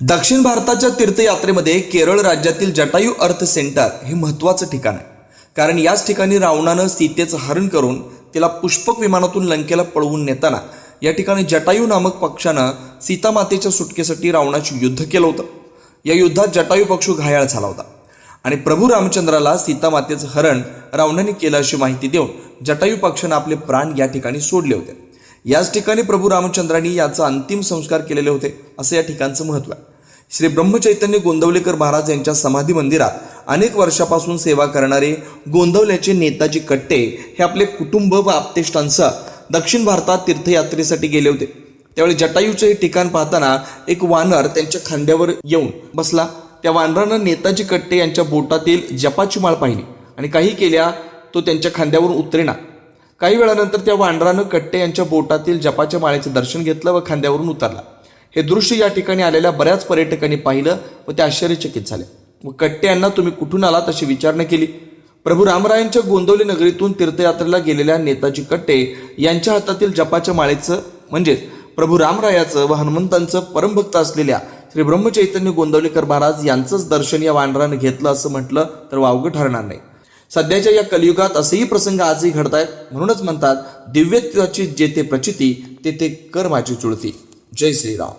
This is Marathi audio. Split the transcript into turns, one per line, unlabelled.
दक्षिण भारताच्या तीर्थयात्रेमध्ये केरळ राज्यातील जटायू अर्थ सेंटर हे महत्त्वाचं ठिकाण आहे. कारण याच ठिकाणी रावणानं सीतेचं हरण करून तिला पुष्पक विमानातून लंकेला पळवून नेताना या ठिकाणी जटायू नामक पक्षानं सीतामातेच्या सुटकेसाठी रावणाशी युद्ध केलं होतं. या युद्धात जटायू पक्षी घायाळ झाला होता आणि प्रभू रामचंद्राला सीतामातेचं हरण रावणाने केलं अशी माहिती देऊन जटायू पक्षानं आपले प्राण या ठिकाणी सोडले होते. याच ठिकाणी प्रभू रामचंद्रांनी याचा अंतिम संस्कार केलेले होते असं या ठिकाणचं महत्त्व आहे. श्री ब्रह्मचैतन्य गोंदवलेकर महाराज यांच्या समाधी मंदिरात अनेक वर्षापासून सेवा करणारे गोंदवल्याचे नेताजी कट्टे हे आपले कुटुंब व आप्तेष्टांसह दक्षिण भारतात तीर्थयात्रेसाठी गेले होते. त्यावेळी जटायूचे हे ठिकाण पाहताना एक वानर त्यांच्या खांद्यावर येऊन बसला. त्या वानरानं नेताजी कट्टे यांच्या बोटातील जपाची माळ पाहिली आणि काही केल्या तो त्यांच्या खांद्यावरून उतरेना. काही वेळानंतर त्या वानरानं कट्टे यांच्या बोटातील जपाच्या माळेचे दर्शन घेतलं व खांद्यावरून उतरला. हे दृश्य या ठिकाणी आलेल्या बऱ्याच पर्यटकांनी पाहिलं व ते आश्चर्यचकित झाले व कट्टे यांना तुम्ही कुठून आलात अशी विचारणा केली. प्रभू रामरायांच्या गोंदवली नगरीतून तीर्थयात्रेला गेलेल्या नेताजी कट्टे यांच्या हातातील जपाच्या माळेचं म्हणजेच प्रभू रामरायाचं व हनुमंतांचं परमभक्त असलेल्या श्री ब्रह्मचैतन्य गोंदवलेकर महाराज यांचंच दर्शन या वानरानं घेतलं असं म्हटलं तर वावगं ठरणार नाही. सध्याच्या या कलियुगात असेही प्रसंग आजही घडत आहेत. म्हणूनच म्हणतात दिव्यत्वाची जेथे प्रचिती तेथे कर माझी चुळती. जय श्रीराम.